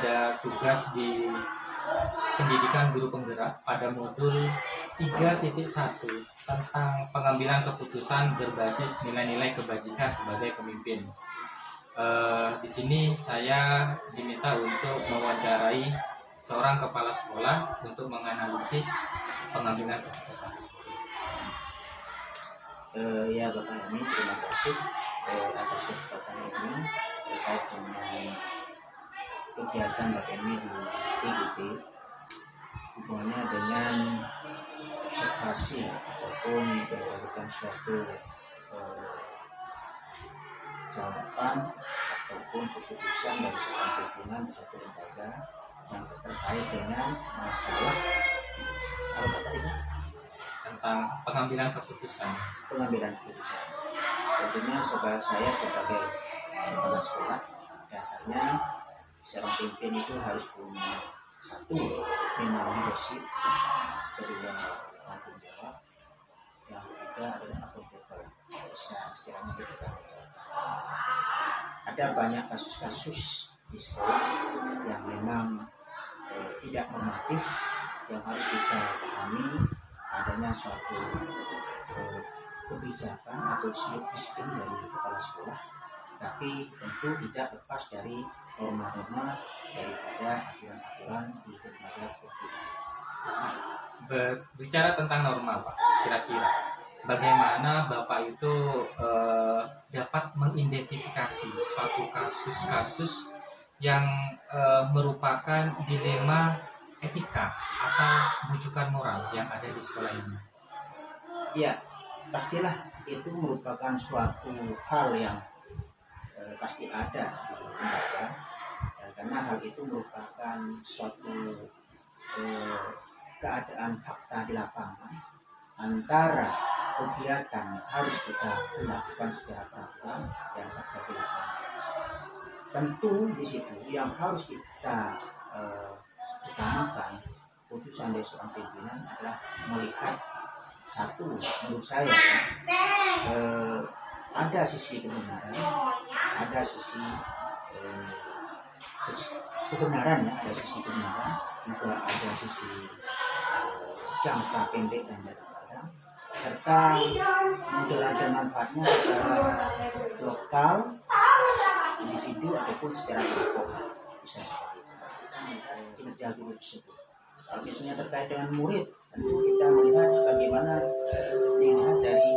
ada tugas di pendidikan guru penggerak pada modul 3.1 tentang pengambilan keputusan berbasis nilai-nilai kebajikan sebagai pemimpin. Di sini saya diminta untuk mewawancarai seorang kepala sekolah untuk menganalisis pengambilan keputusan. Ya Bapak Emi, terima kasih atas kesempatan ini terkait dengan kegiatan Bapak Emi di TGT hubungannya dengan observasi ataupun memberikan suatu jawaban ataupun keputusan dari seorang pimpinan suatu lembaga yang terkait dengan masalah tentang pengambilan keputusan. Tentunya saya sebagai kepala sekolah, dasarnya seorang pemimpin itu harus punya satu minimal leadership, kedua tanggung jawab, yang ketiga adalah akuntabel. Bisa istilahnya kita ada banyak kasus-kasus di sekolah yang memang tidak normatif, yang harus kita pahami adanya suatu kebijakan atau sistem dari kepala sekolah, tapi tentu tidak lepas dari norma-norma daripada aturan-aturan di berbagai provinsi. Berbicara tentang norma, Pak, kira-kira bagaimana Bapak itu dapat mengidentifikasi suatu kasus-kasus yang merupakan dilema etika atau rujukan moral yang ada di sekolah ini? Ya, pastilah itu merupakan suatu hal yang pasti ada di lembaga, karena hal itu merupakan suatu keadaan fakta di lapangan antara kegiatan harus kita lakukan secara peraturan dan fakta di lapangan. Tentu di situ yang harus kita utamakan putusan dari seorang pimpinan adalah melihat satu, menurut saya ada sisi kebenaran, ada sisi kebenaran, ada sisi kebenaran, juga ada sisi jangka pendek dan jangka panjang, serta mudarat dan manfaatnya secara lokal, individu ataupun secara kelompok, bisa seperti itu. Kinerja guru tersebut. Kalau misalnya terkait dengan murid, tentu kita melihat bagaimana dilihat dari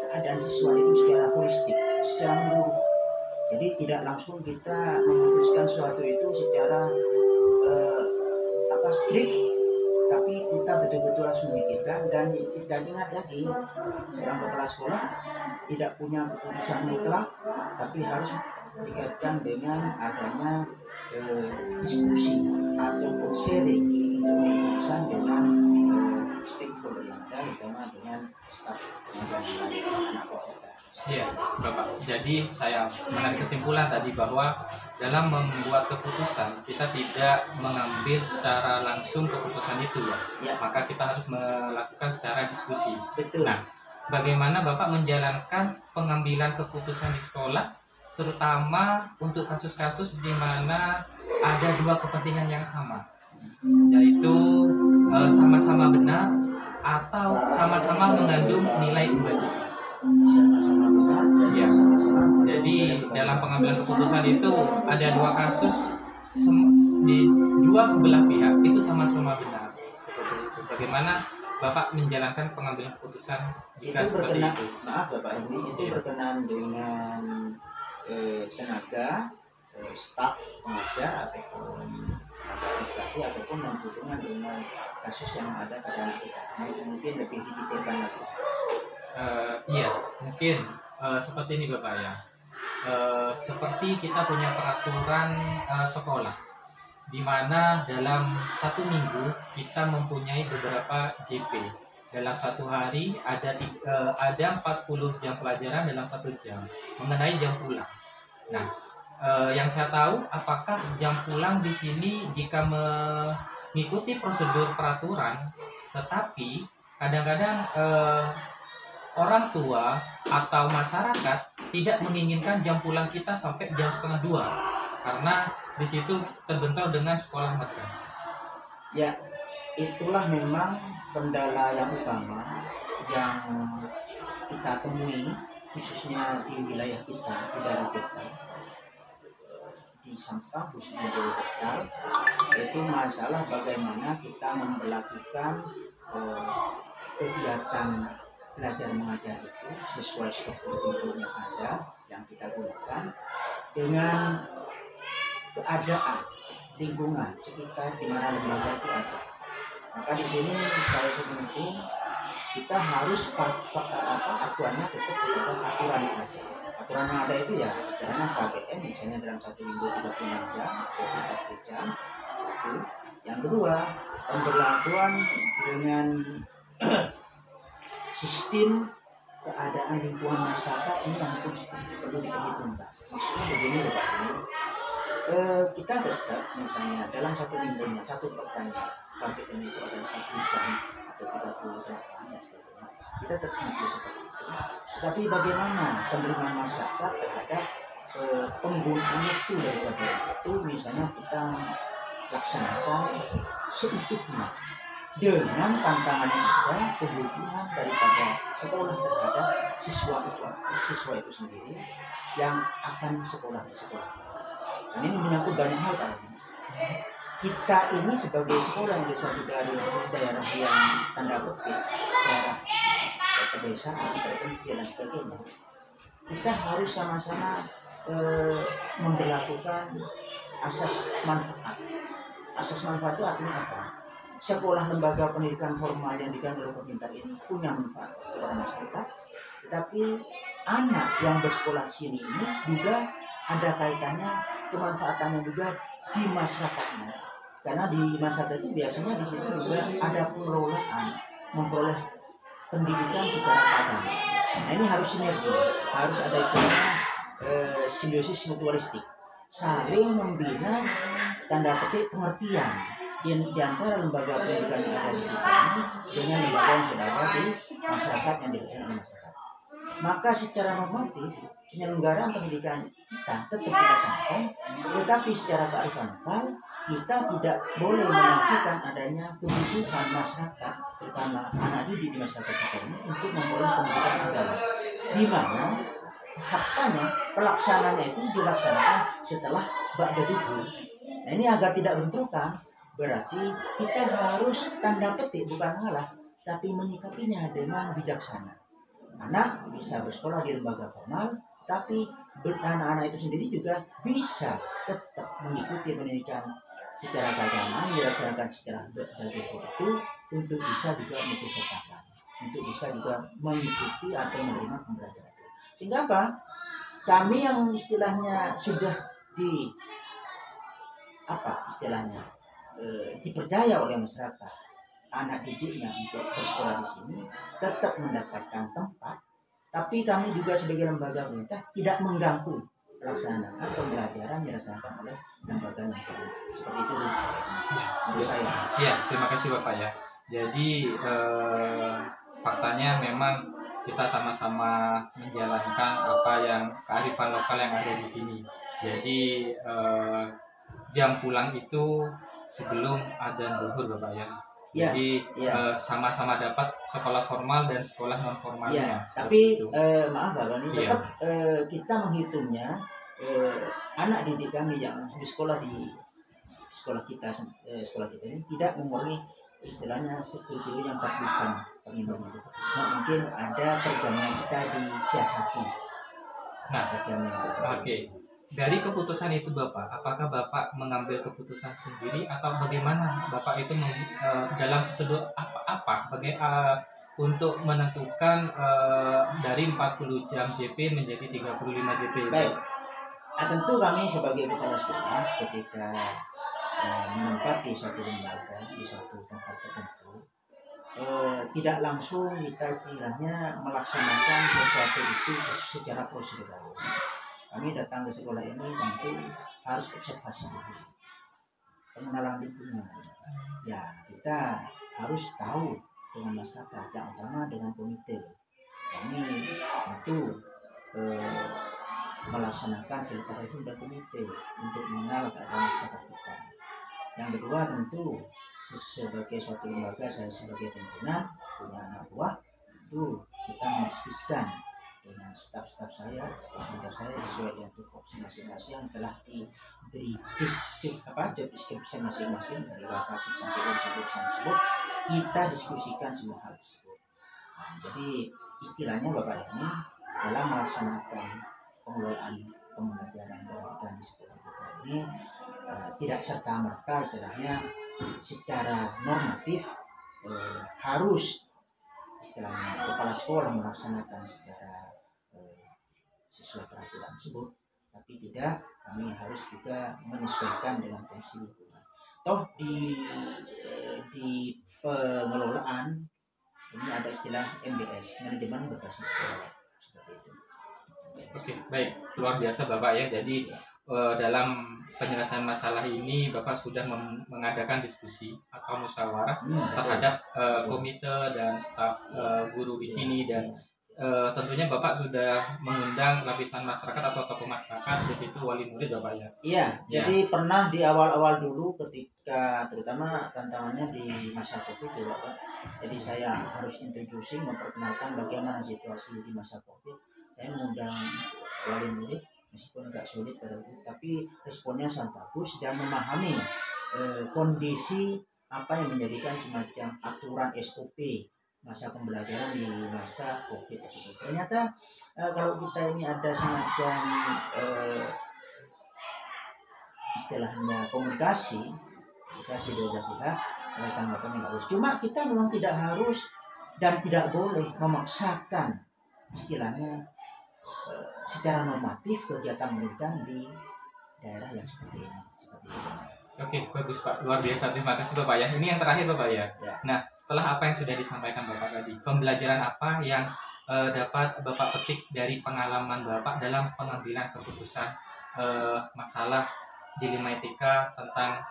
keadaan siswa itu secara holistik, secara menyeluruh. Jadi tidak langsung kita memutuskan sesuatu itu secara strict, tapi kita betul-betul harus memikirkan dan ingat lagi, seorang kepala sekolah tidak punya keputusan mutlak, tapi harus dikaitkan dengan adanya diskusi atau sharing keputusan dengan stakeholder yang ada, terutama dengan staf dan anak peserta. Iya, Bapak. Jadi saya menarik kesimpulan tadi bahwa dalam membuat keputusan kita tidak mengambil secara langsung keputusan itu ya. Maka kita harus melakukan secara diskusi. Betul. Nah, bagaimana Bapak menjalankan pengambilan keputusan di sekolah, terutama untuk kasus-kasus di mana ada dua kepentingan yang sama, yaitu sama-sama benar atau sama-sama mengandung nilai kebajikan. Sama-sama benar dan Ya. sama-sama. Jadi dalam pengambilan keputusan itu ada dua kasus di dua belah pihak itu sama-sama benar. Seperti itu. Bagaimana Bapak menjalankan pengambilan keputusan jika Itu seperti berkenan, itu? maaf Bapak ini itu Iya. berkenan dengan tenaga, staf pengajar ataupun administrasi ataupun yang berhubungan dengan kasus yang ada pada kita. Mungkin lebih didetailkan lagi. Iya, mungkin seperti ini Bapak ya. Seperti kita punya peraturan sekolah, di mana dalam satu minggu kita mempunyai beberapa JP. Dalam satu hari ada 40 jam pelajaran dalam 1 jam mengenai jam pulang. Nah, yang saya tahu, apakah jam pulang di sini jika mengikuti prosedur peraturan, tetapi kadang-kadang orang tua atau masyarakat tidak menginginkan jam pulang kita sampai jam 1:30. karena di situ terbentur dengan sekolah madrasah. Ya, itulah memang kendala yang utama yang kita temui khususnya di wilayah kita, di daerah kita, di Sampang khususnya di Tegal, yaitu masalah bagaimana kita memperlakukan kegiatan belajar mengajar itu sesuai struktur yang ada yang kita gunakan dengan keadaan lingkungan sekitar di mana lembaga itu ada. Maka di sini saya sebutkan kita harus aturannya tetap kepada aturan yang ada. Aturan yang ada itu ya istilahnya KBM, misalnya dalam 1 minggu 36 jam atau 40 jam. Satu. Yang kedua, pemberlakuan dengan sistem keadaan lingkungan masyarakat ini yang perlu diperhitungkan. Maksudnya begini Bapak Ibu, kita tetap misalnya dalam 1 minggunya, 1 pekannya KBM itu ada 40 jam atau 38 dan sebagainya, kita tetap mengikuti seperti itu. Tapi bagaimana penerimaan masyarakat terhadap penggunaan itu daripada itu, misalnya kita laksanakan seutuhnya dengan tantangan yang ada, kebutuhan daripada sekolah terhadap siswa itu sendiri yang akan sekolah di sekolah. Dan ini menyangkut banyak hal kan. Kita ini sebagai sekolah yang suatu dari daerah yang tanda petik daerah pedesaan, terpencil dan sebagainya, kita harus sama-sama memperlakukan asas manfaat. Asas manfaat itu artinya apa? Sekolah lembaga pendidikan formal yang diganti oleh pemerintah ini punya manfaat kepada masyarakat, tetapi anak yang bersekolah di sini ini juga ada kaitannya kemanfaatannya juga di masyarakatnya, karena di masyarakat itu biasanya di situ juga ada pengelolaan memperoleh pendidikan secara agama. Nah ini harus sinergi, harus ada istilahnya simbiosis mutualistik, saling membina tanda petik pengertian di antara lembaga pendidikan yang ada di kita ini dengan lembaga yang sudah ada di masyarakat yang dilaksanakan masyarakat. Maka secara normatif penyelenggaraan pendidikan kita tetap dilaksanakan, tetapi secara kearifan lokal kita tidak boleh menafikan adanya kebutuhan masyarakat, terutama anak didik di masyarakat kita ini untuk memperoleh pendidikan agama, di mana faktanya pelaksanaannya itu dilaksanakan setelah ba'da duhur. Nah ini agar tidak bentrokan, berarti kita harus tanda petik bukan ngalah, tapi menyikapinya dengan bijaksana. Anak bisa bersekolah di lembaga formal, tapi anak-anak itu sendiri juga bisa tetap mengikuti pendidikan secara keagamaan dilaksanakan secara betul itu untuk bisa juga mengikuti sertakan, untuk bisa juga mengikuti atau menerima pembelajaran itu. Sehingga apa? Kami yang istilahnya sudah dipercaya oleh masyarakat anak didiknya untuk bersekolah di sini tetap mendapatkan tempat, tapi kami juga sebagai lembaga pemerintah tidak mengganggu pelaksanaan pembelajaran yang dilaksanakan oleh lembaga yang lain. Seperti itu menurut saya. Ya, terima kasih Bapak ya. Jadi faktanya memang kita sama-sama menjalankan apa yang kearifan lokal yang ada di sini. Jadi jam pulang itu sebelum adzan zuhur Bapak ya. Jadi sama-sama dapat sekolah formal dan sekolah non formalnya. Tapi maaf Bapak, ini tetap kita menghitungnya anak didik kami yang di sekolah kita ini tidak memenuhi istilahnya struktur yang 40 jam pengimbang itu. Nah, mungkin ada perjalanan kita disiasati. Nah, oke. Dari keputusan itu Bapak, apakah Bapak mengambil keputusan sendiri atau bagaimana Bapak itu dalam prosedur apa untuk menentukan dari 40 jam JP menjadi 35 JP itu? Baik. Tentu kami sebagai kepala sekolah ketika menempati suatu lembaga di suatu tempat tertentu, tidak langsung kita istilahnya melaksanakan sesuatu itu secara prosedural. Kami datang ke sekolah ini tentu harus observasi dulu, pengenalan lingkungan. Ya, kita harus tahu dengan masyarakat, yang utama dengan komite. Kami tentu melaksanakan silaturahim berkomite untuk mengenal keadaan masyarakat kita. Yang kedua tentu sebagai suatu lembaga, saya sebagai pimpinan punya anak buah, itu kita mendiskusikan dengan staf-staf saya, sesuai dengan tupoksi masing-masing yang telah diberi job description masing-masing dari lokasi sampai urusan tersebut, kita diskusikan semua hal tersebut. Nah, jadi istilahnya Bapak ini dalam melaksanakan pengelolaan pembelajaran dan di sekolah kita ini tidak serta-merta istilahnya secara normatif harus istilahnya kepala sekolah melaksanakan secara sesuai peraturan tersebut, tapi tidak, kami harus juga menyesuaikan dengan kondisi lingkungan. Toh di pengelolaan ini ada istilah MBS, manajemen berbasis sekolah, seperti itu. Oke, baik, luar biasa Bapak ya. Jadi dalam penyelesaian masalah ini Bapak sudah mengadakan diskusi atau musyawarah terhadap komite dan staf guru di sini, dan tentunya Bapak sudah mengundang lapisan masyarakat atau tokoh masyarakat, di situ wali murid Bapak ya. Iya, jadi pernah di awal-awal dulu ketika terutama tantangannya di masa Covid ya Bapak. Jadi saya harus introducing, memperkenalkan bagaimana situasi di masa Covid. Saya mengundang wali murid meskipun agak sulit pada itu, tapi responnya sangat bagus dan memahami kondisi apa yang menjadikan semacam aturan SOP masa pembelajaran di masa Covid tersebut. Ternyata kalau kita ini ada semacam istilahnya komunikasi dua pihak, tanggapannya bagus. Cuma kita memang tidak harus dan tidak boleh memaksakan istilahnya secara normatif kegiatan pendidikan di daerah yang seperti ini. Oke, bagus Pak, luar biasa, terima kasih Bapak ya. Ini yang terakhir Bapak ya. Nah, setelah apa yang sudah disampaikan Bapak tadi, pembelajaran apa yang dapat Bapak petik dari pengalaman Bapak dalam pengambilan keputusan masalah di Limaetika tentang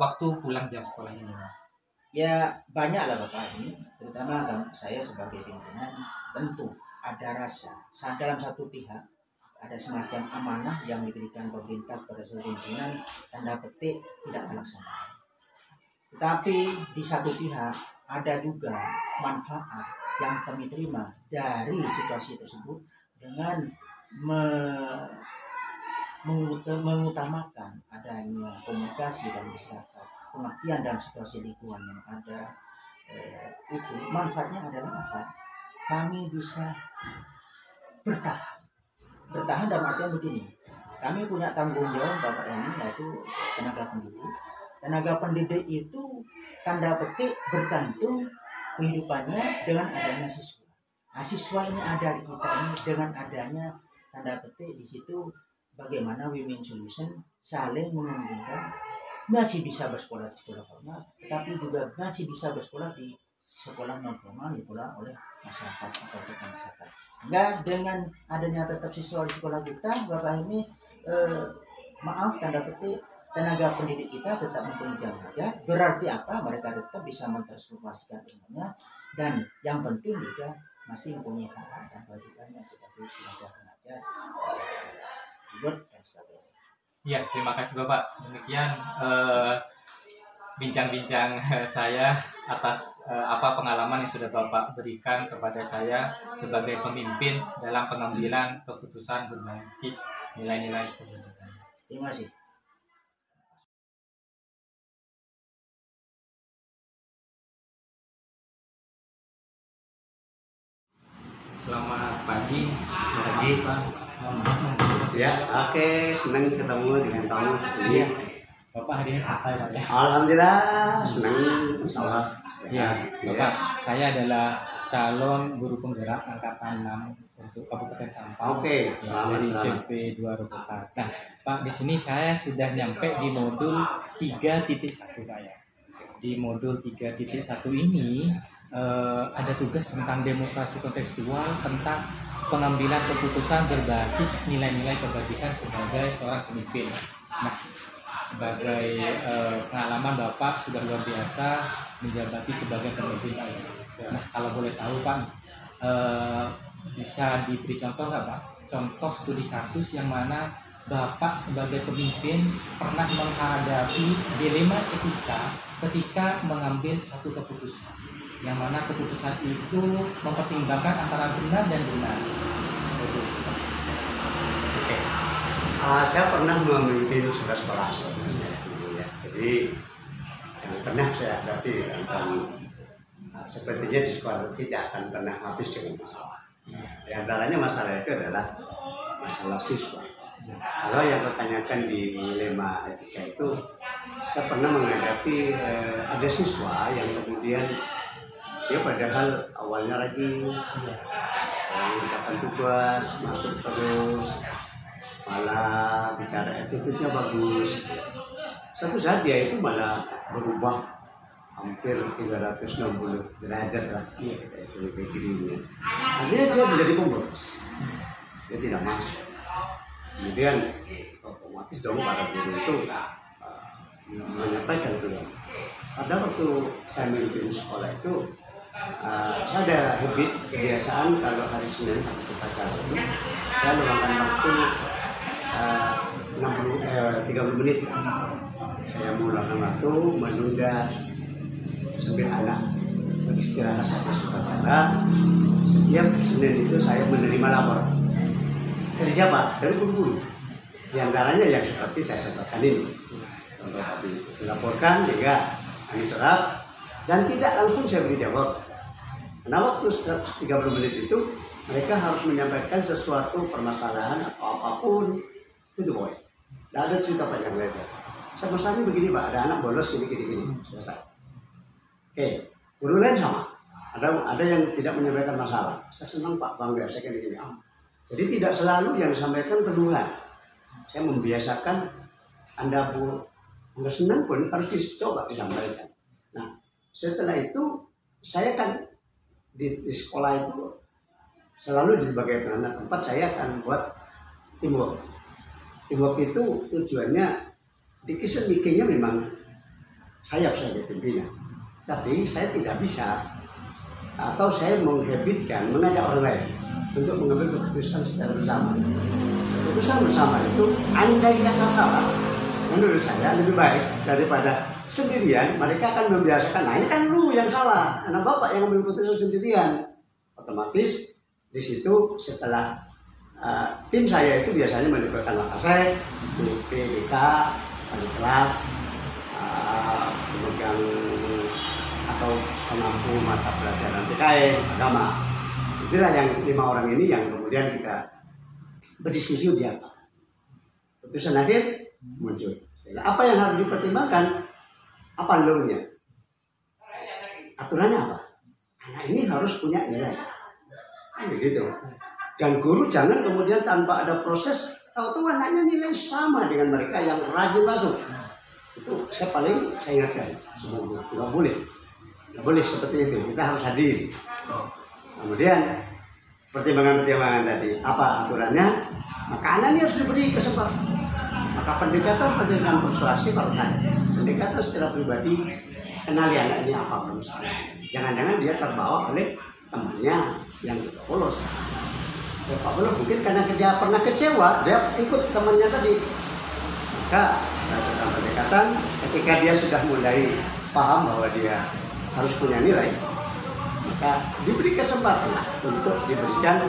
waktu pulang jam sekolah ini? Ya banyak lah Bapak ini, terutama saya sebagai pimpinan tentu ada rasa dalam satu pihak ada semacam amanah yang diberikan pemerintah kepada seluruh pimpinan, tanda petik tidak terlaksana. Tetapi di satu pihak ada juga manfaat yang kami terima dari situasi tersebut dengan mengutamakan adanya komunikasi dan masyarakat, pengertian dan situasi lingkungan yang ada. Itu manfaatnya adalah apa? Kami bisa bertahan dalam artian begini, kami punya tanggung jawab Bapak ini, yaitu tenaga pendidik itu tanda petik bergantung kehidupannya dengan adanya siswa. Nah, siswa ini ada di kita ini dengan adanya tanda petik di situ bagaimana win-win solution, saling menguntungkan, masih bisa bersekolah di sekolah formal, tetapi juga masih bisa bersekolah di sekolah non formal pula oleh masyarakat atau masyarakat. Enggak, dengan adanya tetap siswa di sekolah kita, Bapak ini maaf tanda petik tenaga pendidik kita tetap mempunyai jam belajar. Berarti apa? Mereka tetap bisa mentransformasikan ilmunya, dan yang penting juga masih mempunyai hak dan kewajibannya sebagai tenaga pengajar, dan sebagainya. Ya, terima kasih Bapak. Demikian bincang-bincang saya atas apa pengalaman yang sudah Bapak berikan kepada saya sebagai pemimpin dalam pengambilan keputusan berbasis nilai-nilai kebijakan. Terima kasih. Selamat pagi. Ya, oke, senang ketemu dengan kamu. Iya. Bapak hari ini santai Pak ya? Alhamdulillah, senang. Insyaallah. Ya, Bapak, saya adalah calon guru penggerak angkatan 6 untuk Kabupaten Sampang. Oke, ya, dari SMP 2 Robokan. Nah, Pak, di sini saya sudah nyampe di modul 3.1 Pak ya. Di modul 3.1 ini ada tugas tentang demonstrasi kontekstual tentang pengambilan keputusan berbasis nilai-nilai kebajikan sebagai seorang pemimpin. Nah, sebagai pengalaman Bapak sudah luar biasa menjabati sebagai pemimpin Pak. Nah, kalau boleh tahu Pak, bisa diberi contoh nggak Pak contoh studi kasus yang mana Bapak sebagai pemimpin pernah menghadapi dilema etika ketika mengambil satu keputusan, yang mana keputusan itu mempertimbangkan antara benar dan benar. Oke. Saya pernah memimpin sebuah sekolah sebenarnya. Ya. Jadi yang pernah saya hadapi tentang sepertinya di sekolah tidak akan pernah habis dengan masalah. Di antaranya masalah itu adalah masalah siswa. Kalau yang bertanyakan di dilema etika itu, saya pernah menghadapi ada siswa yang kemudian dia padahal awalnya rajin, mengerjakan tugas, masuk terus, malah bicara attitude-nya bagus. Satu saat dia itu malah berubah hampir 360 derajat lah, lebih dirinya. Akhirnya dia menjadi pemboros, dia tidak masuk. Kemudian otomatis dong para guru itu menyampaikan ke dia. Pada waktu saya memimpin sekolah itu, saya ada habit kebiasaan kalau hari Senin habis upacara itu saya luangkan waktu 30 menit. Saya meluangkan waktu menunda sambil anak beristirahat habis upacara. Setiap Senin itu saya menerima laporan. Dari siapa? Dari guru-guru. Di antaranya yang seperti saya katakan ini. Contoh tadi dilaporkan juga kami serap dan tidak langsung saya beri jawab. Karena waktu 130 menit itu mereka harus menyampaikan sesuatu permasalahan atau apapun itu boleh. Tidak ada cerita panjang lebar. Saya masalahnya begini Pak, ada anak bolos gini selesai. Oke, guru lain sama. Ada yang tidak menyampaikan masalah. Saya senang Pak, bangga saya gini. Jadi tidak selalu yang disampaikan keluhan. Saya membiasakan Anda senang pun harus dicoba disampaikan. Nah, setelah itu saya kan di sekolah itu selalu di berbagai tempat saya akan buat teamwork. Teamwork itu tujuannya di kisah makingnya memang saya sebagai pimpinan. Tapi saya tidak bisa atau saya menghabitkan mengajak orang lain untuk mengambil keputusan secara bersama. Keputusan bersama itu andai kata salah, menurut saya lebih baik daripada sendirian. Mereka akan membiasakan, nah ini kan lu yang salah, anak bapak yang ambil keputusan sendirian. Otomatis di situ setelah tim saya itu biasanya melibatkan Wakasek, BK, wali kelas, pemegang atau pengampu mata pelajaran PKN agama. Itulah yang 5 orang ini yang kemudian kita berdiskusi uji apa. Putusan akhir muncul. Apa yang harus dipertimbangkan? Apa law-nya? Aturannya apa? Anak ini harus punya nilai. Begitu. Dan guru jangan kemudian tanpa ada proses, tahu-tahu anaknya nilai sama dengan mereka yang rajin masuk. Itu saya ingatkan. Semua guru tidak boleh. Tidak boleh seperti itu. Kita harus hadir. Kemudian pertimbangan-pertimbangan tadi, apa aturannya? Maka anak ini harus diberi kesempatan. Maka pendekatan persuasif harus ada. Pendekatan secara pribadi, kenali anak ini apa permasalahan. Jangan-jangan dia terbawa oleh temannya yang juga bolos. Pak bolos mungkin karena dia pernah kecewa, dia ikut temannya tadi. Maka dalam pendekatan, ketika dia sudah mulai paham bahwa dia harus punya nilai, maka diberi kesempatan untuk diberikan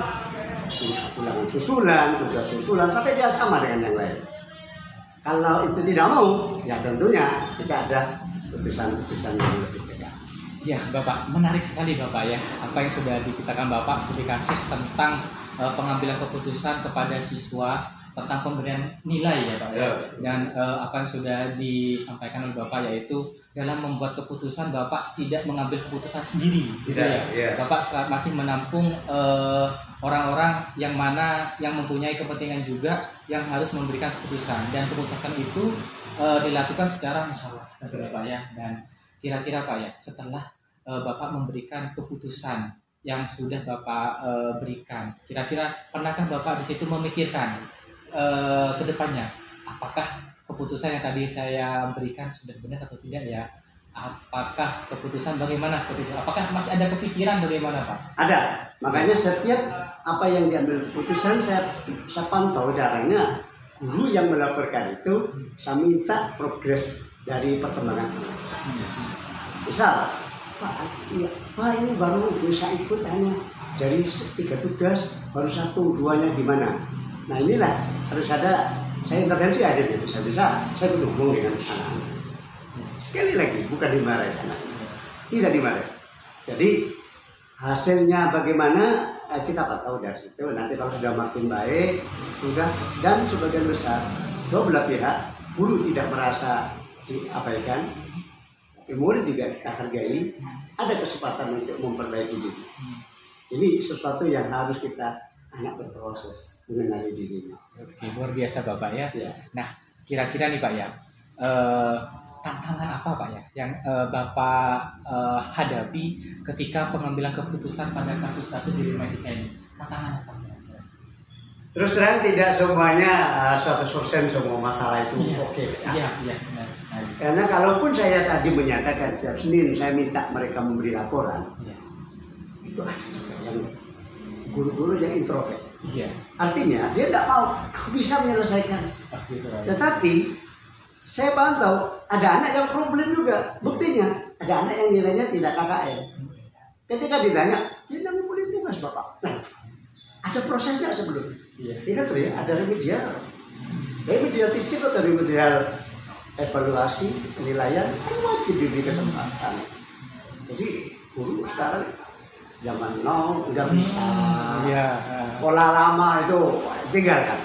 ulangan susulan, tugas susulan sampai dia sama dengan yang lain. Kalau itu tidak mau, ya tentunya kita ada putusan-putusan yang lebih tegas. Ya Bapak, menarik sekali Bapak ya, apa yang sudah diceritakan Bapak studi kasus tentang pengambilan keputusan kepada siswa tentang pemberian nilai ya Pak ya. Dan apa yang sudah disampaikan oleh Bapak yaitu dalam membuat keputusan Bapak tidak mengambil keputusan sendiri, gitu ya. Yes. Bapak masih menampung orang-orang yang mana yang mempunyai kepentingan juga yang harus memberikan keputusan, dan keputusan itu dilakukan secara musyawarah, Pak ya. Dan kira-kira Pak ya, setelah Bapak memberikan keputusan yang sudah Bapak berikan, kira-kira pernahkah Bapak di situ memikirkan ke depannya apakah keputusan yang tadi saya berikan sudah benar atau tidak ya? apakah keputusan bagaimana seperti itu? Apakah masih ada kepikiran bagaimana Pak? Ada, makanya setiap apa yang diambil keputusan saya pantau caranya. Guru yang melaporkan itu saya minta progres dari perkembangan anak. Misal, Pak ini baru bisa ikut hanya dari 3 tugas, baru 1, 2-nya gimana? Nah inilah harus ada, saya intervensi aja gitu, saya berhubung dengan anak-anak. Sekali lagi, bukan dimarahi anaknya, tidak dimarahi. Jadi hasilnya bagaimana kita tahu dari situ. Nanti kalau sudah makin baik, sudah, dan sebagian besar dua belah pihak, guru tidak merasa diabaikan, murid juga kita hargai, ada kesempatan untuk memperbaiki diri. Ini sesuatu yang harus kita anak berproses mengenali dirinya. Oke, luar biasa Bapak ya. Ya. Nah, kira-kira nih Pak ya, tantangan apa Pak ya yang Bapak hadapi ketika pengambilan keputusan pada kasus-kasus di Medika ini? Tantangan apa? Terus terang tidak semuanya 100% semua masalah itu oke. Iya, benar. Karena kalaupun saya tadi menyatakan setiap Senin saya minta mereka memberi laporan, itu ada juga yang guru-guru yang introvert. Iya. Artinya dia tidak mau, aku bisa menyelesaikan. Tetapi saya pantau ada anak yang problem juga. Buktinya ada anak yang nilainya tidak KKM. Ketika ditanya, dia tidak boleh tugas Bapak. Nah, ada prosesnya sebelum. Ingat ya, ada remedial. Remedial teaching atau remedial evaluasi penilaian kan wajib diberi kesempatan. Jadi guru sekarang zaman now nggak bisa. Pola lama itu tinggalkan.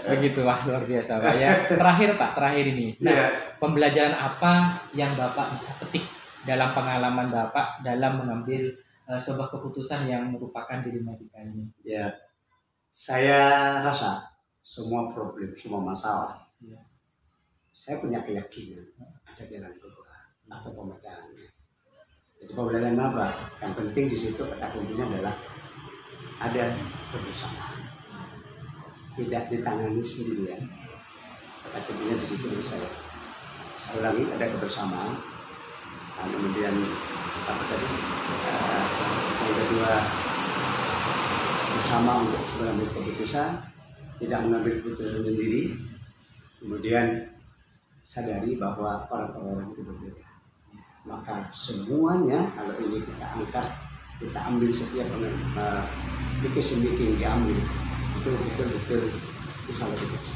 Begitu, wah luar biasa Pak ya. Terakhir ini. Nah, pembelajaran apa yang Bapak bisa petik dalam pengalaman Bapak dalam mengambil sebuah keputusan yang merupakan diri Medika ini? Ya, saya rasa semua problem, semua masalah, saya punya keyakinan ada jalan keluar atau pemecahannya. Jadi pembelajaran apa? Yang penting di situ kata kuncinya adalah ada kebersamaan. Tidak ditangani sendirian. Kata kuncinya di situ saya ulangi, ada kebersamaan. Nah, kemudian apa tadi? Yang kedua, bersama untuk mengambil keputusan, tidak mengambil keputusan sendiri. Kemudian sadari bahwa orang-orang itu berbeda. Maka semuanya kalau ini kita angkat, kita ambil setiap bikin diambil. Betul bisa lebih baik.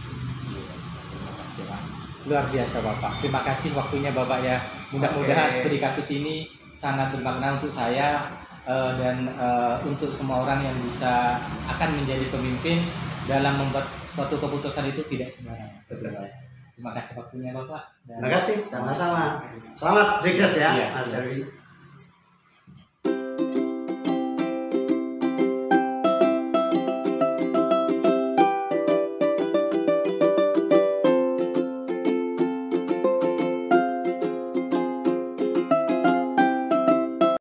Luar biasa Bapak. Terima kasih waktunya Bapak ya. Mudah-mudahan studi kasus ini sangat bermakna untuk saya dan untuk semua orang yang bisa akan menjadi pemimpin dalam membuat suatu keputusan itu tidak sembarangan. Terima kasih waktunya Bapak. Terima kasih, sama-sama. Selamat sukses ya, Mas Herwi.